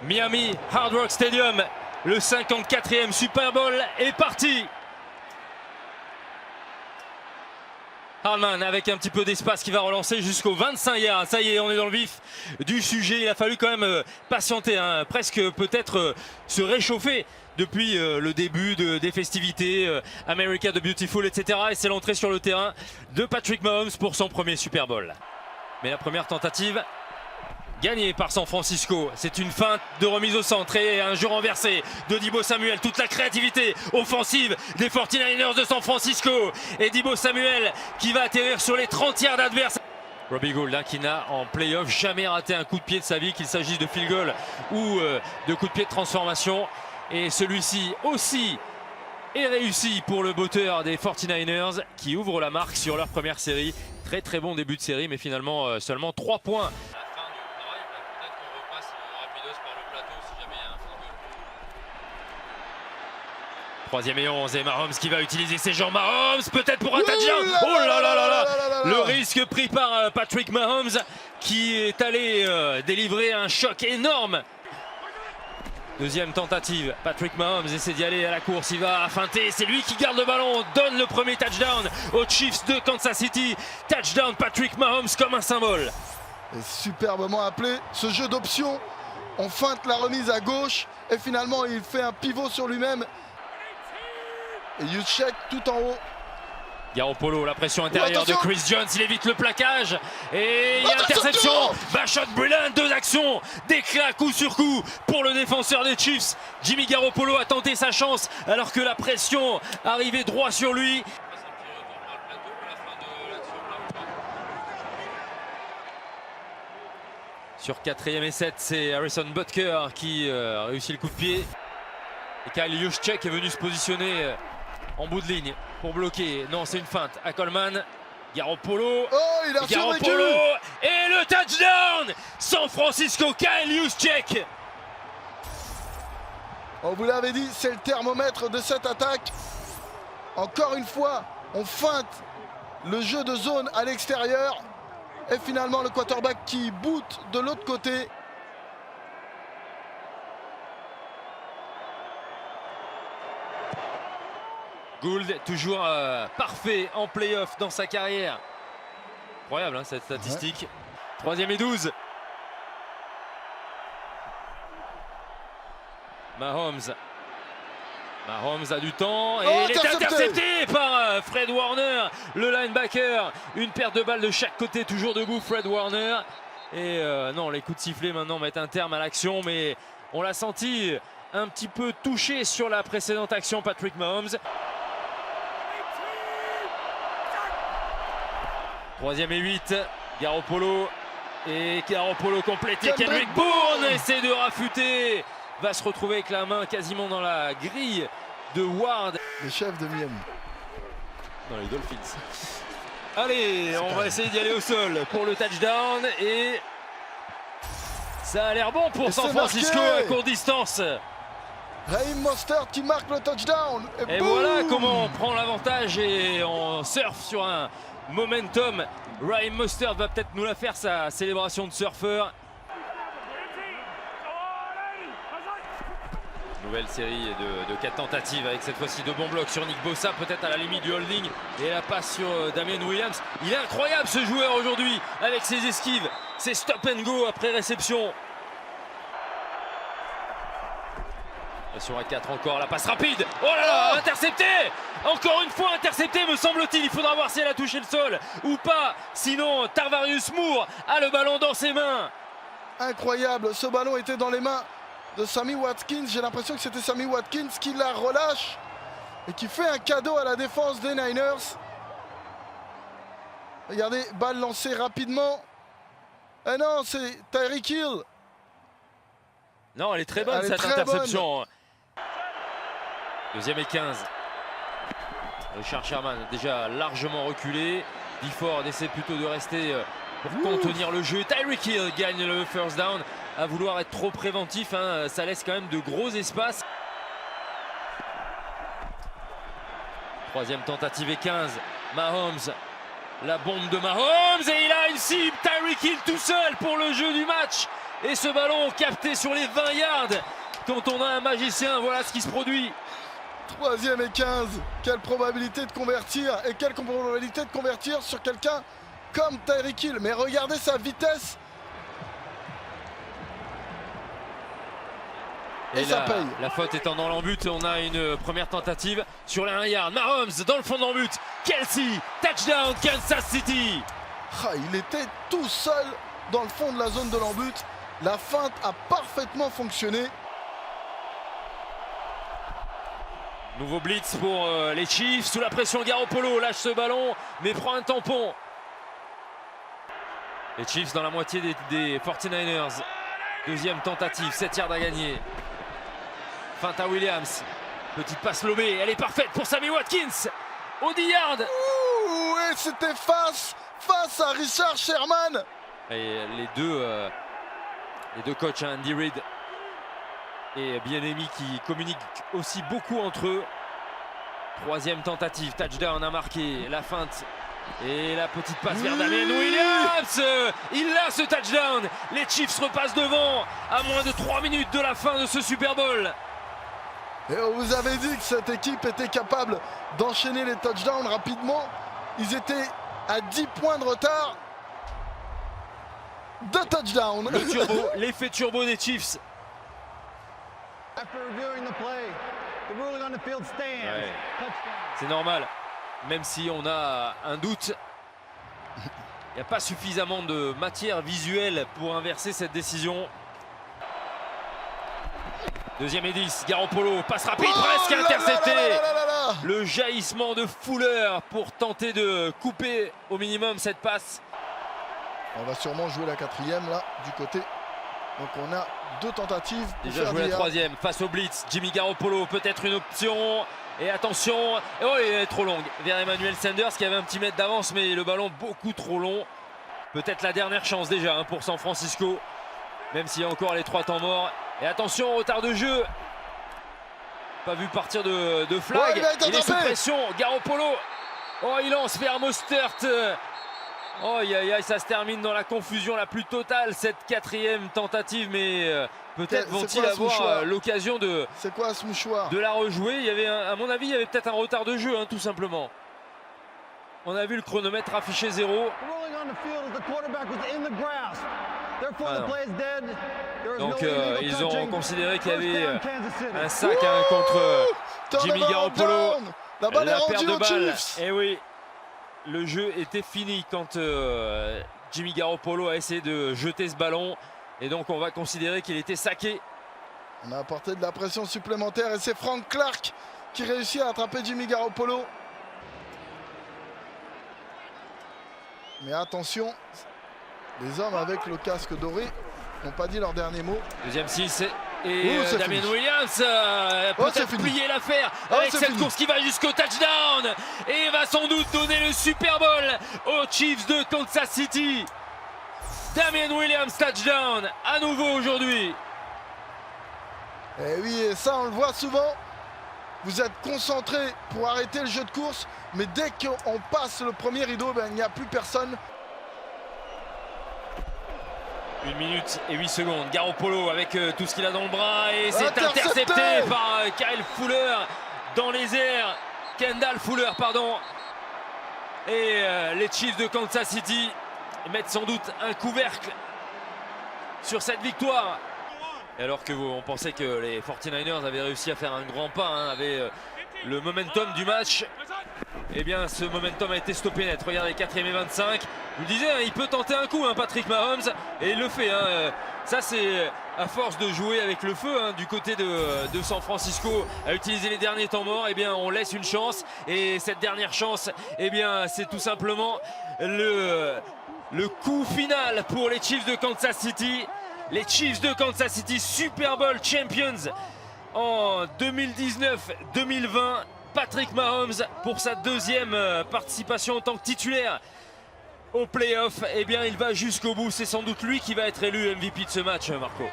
Miami Hard Rock Stadium, le 54e Super Bowl est parti. Hardman avec un petit peu d'espace qui va relancer jusqu'au 25 yards. Ça y est, on est dans le vif du sujet. Il a fallu quand même patienter, hein, presque peut-être se réchauffer depuis le début des festivités, America the Beautiful, etc. Et c'est l'entrée sur le terrain de Patrick Mahomes pour son premier Super Bowl. Mais la première tentative gagnée par San Francisco, c'est une feinte de remise au centre et un jeu renversé de Deebo Samuel. Toute la créativité offensive des 49ers de San Francisco. Et Deebo Samuel qui va atterrir sur les 30 yards adverses. Robbie Gould, hein, qui n'a en playoff jamais raté un coup de pied de sa vie, qu'il s'agisse de field goal ou de coup de pied de transformation. Et celui-ci aussi est réussi pour le botteur des 49ers qui ouvre la marque sur leur première série. Très très bon début de série, mais finalement seulement 3 points. Troisième et 11 et Mahomes qui va utiliser ses jambes. Mahomes peut-être pour un touchdown. Oh là là là là. Le risque pris par Patrick Mahomes qui est allé délivrer un choc énorme. Deuxième tentative, Patrick Mahomes essaie d'y aller à la course, il va feinter, c'est lui qui garde le ballon, donne le premier touchdown aux Chiefs de Kansas City. Touchdown Patrick Mahomes comme un symbole. Et superbement appelé, ce jeu d'options, on feinte la remise à gauche et finalement il fait un pivot sur lui-même. Et Juszczyk tout en haut. Garoppolo, la pression intérieure de Chris Jones, il évite le plaquage et il y a interception. Bashot Breeland, deux actions d'éclat coup sur coup pour le défenseur des Chiefs. Jimmy Garoppolo a tenté sa chance alors que la pression arrivait droit sur lui. Sur 4e et 7, c'est Harrison Butker qui réussit le coup de pied. Et Kyle Juszczyk est venu se positionner en bout de ligne pour bloquer. Non, c'est une feinte à Coleman. Garoppolo. Oh, il a Garoppolo et le touchdown. San Francisco, Kyle Juszczyk. On vous l'avait dit, c'est le thermomètre de cette attaque. Encore une fois, on feinte le jeu de zone à l'extérieur. Et finalement, le quarterback qui boot de l'autre côté. Gould, toujours parfait en playoff dans sa carrière. Incroyable, hein, cette statistique. Ouais. 3e et 12. Mahomes a du temps et il est intercepté par Fred Warner, le linebacker. Une perte de balles de chaque côté, toujours debout Fred Warner. Et non, les coups de sifflet maintenant mettent un terme à l'action, mais on l'a senti un petit peu touché sur la précédente action, Patrick Mahomes. 3e et 8, Garoppolo complété. Kendrick Bourne essaie de rafuter, va se retrouver avec la main quasiment dans la grille de Ward. Le chef de Miami. Dans les Dolphins. Allez, on va essayer d'y aller au sol pour le touchdown et ça a l'air bon pour San Francisco à courte distance. Raheem Mostert qui marque le touchdown. Et voilà comment on prend l'avantage et on surfe sur un momentum. Raheem Mostert va peut-être nous la faire, sa célébration de surfeur. Nouvelle série de 4 tentatives avec cette fois-ci 2 bons blocs sur Nick Bosa, peut-être à la limite du holding. Et la passe sur Damien Williams. Il est incroyable ce joueur aujourd'hui avec ses esquives, ses stop and go après réception. Sur A4 encore, la passe rapide. Oh là là, intercepté. Encore une fois intercepté me semble-t-il. Il faudra voir si elle a touché le sol ou pas. Sinon Tarvarius Moore a le ballon dans ses mains. Incroyable, ce ballon était dans les mains de Sammy Watkins. J'ai l'impression que c'était Sammy Watkins qui la relâche et qui fait un cadeau à la défense des Niners. Regardez, balle lancée rapidement. Eh non, c'est Tyreek Hill. Non, elle est très bonne cette interception. 2e et 15. Richard Sherman déjà largement reculé. Difford essaie plutôt de rester pour contenir le jeu. Tyreek Hill gagne le first down. À vouloir être trop préventif, hein, ça laisse quand même de gros espaces. 3e tentative et 15. Mahomes La bombe de Mahomes et il a une cible, Tyreek Hill tout seul pour le jeu du match. Et ce ballon capté sur les 20 yards. Quand on a un magicien, voilà ce qui se produit. 3e et 15. Quelle probabilité de convertir et quelle probabilité de convertir sur quelqu'un comme Tyreek Hill. Mais regardez sa vitesse. Et ça paye. La faute étant dans l'en-but, on a une première tentative sur les 1 yard. Mahomes dans le fond de l'en-but. Kelsey, touchdown Kansas City. Il était tout seul dans le fond de la zone de l'en-but. La feinte a parfaitement fonctionné. Nouveau blitz pour les Chiefs. Sous la pression, Garoppolo lâche ce ballon, mais prend un tampon. Les Chiefs dans la moitié des 49ers. Deuxième tentative, 7 yards à gagner. Feinte à Williams. Petite passe lobée, elle est parfaite pour Sammy Watkins. Au 10 yards. Ouh, et c'était face à Richard Sherman. Et les deux coachs, hein, Andy Reid et Bieniemy, qui communiquent aussi beaucoup entre eux. Troisième tentative, touchdown à marquer, la feinte et la petite passe vers Damien Williams. Il a ce touchdown. Les Chiefs repassent devant à moins de 3 minutes de la fin de ce Super Bowl. Et on vous avait dit que cette équipe était capable d'enchaîner les touchdowns rapidement. Ils étaient à 10 points de retard. 2 touchdowns. Le turbo, l'effet turbo des Chiefs. Ouais. C'est normal, même si on a un doute. Il n'y a pas suffisamment de matière visuelle pour inverser cette décision. Deuxième et 10, Garoppolo, passe rapide, presque intercepté. Le jaillissement de Fuller pour tenter de couper au minimum cette passe. On va sûrement jouer la 4e là, du côté. Donc on a 2 tentatives. Déjà joué la 3e face au blitz. Jimmy Garoppolo, peut-être une option. Et attention, oh, elle est trop longue vers Emmanuel Sanders qui avait un petit mètre d'avance, mais le ballon beaucoup trop long. Peut-être la dernière chance déjà, hein, pour San Francisco, même s'il y a encore les 3 temps morts. Et attention, retard de jeu. Pas vu partir de flag. Ouais, il est sous pression. Garoppolo. Oh, il lance vers Mostert. Oh, ça se termine dans la confusion la plus totale, cette 4e tentative, mais peut-être vont-ils avoir l'occasion de. C'est quoi ce mouchoir? De la rejouer. Il y avait à mon avis, il y avait peut-être un retard de jeu, hein, tout simplement. On a vu le chronomètre affiché 0. Donc ils ont considéré qu'il y avait un sac contre Jimmy Garoppolo. La balle est rendue aux balle. Chiefs. Et oui, le jeu était fini quand Jimmy Garoppolo a essayé de jeter ce ballon. Et donc on va considérer qu'il était saqué. On a apporté de la pression supplémentaire et c'est Frank Clark qui réussit à attraper Jimmy Garoppolo. Mais attention, les hommes avec le casque doré n'ont pas dit leur dernier mot. Deuxième 6 et Damien Williams peut-être plier l'affaire avec cette course qui va jusqu'au touchdown et va sans doute donner le Super Bowl aux Chiefs de Kansas City. Damien Williams touchdown à nouveau aujourd'hui. Et oui, et ça on le voit souvent. Vous êtes concentré pour arrêter le jeu de course, mais dès qu'on passe le premier rideau, il n'y a plus personne. 1 minute et 8 secondes. Garoppolo avec tout ce qu'il a dans le bras et c'est intercepté par Kyle Fuller dans les airs. Kendall Fuller, pardon. Et les Chiefs de Kansas City mettent sans doute un couvercle sur cette victoire. Et alors que on pensait que les 49ers avaient réussi à faire un grand pas, hein, avaient le momentum du match, eh bien ce momentum a été stoppé net. Regardez, 4e et 25. Je vous disais, hein, il peut tenter un coup, hein, Patrick Mahomes, et il le fait. Hein. Ça c'est à force de jouer avec le feu, hein, du côté de San Francisco, à utiliser les derniers temps morts, eh bien on laisse une chance. Et cette dernière chance, eh bien c'est tout simplement le coup final pour les Chiefs de Kansas City. Les Chiefs de Kansas City, Super Bowl Champions en 2019-2020. Patrick Mahomes, pour sa 2e participation en tant que titulaire au playoff, eh bien il va jusqu'au bout. C'est sans doute lui qui va être élu MVP de ce match, Marco.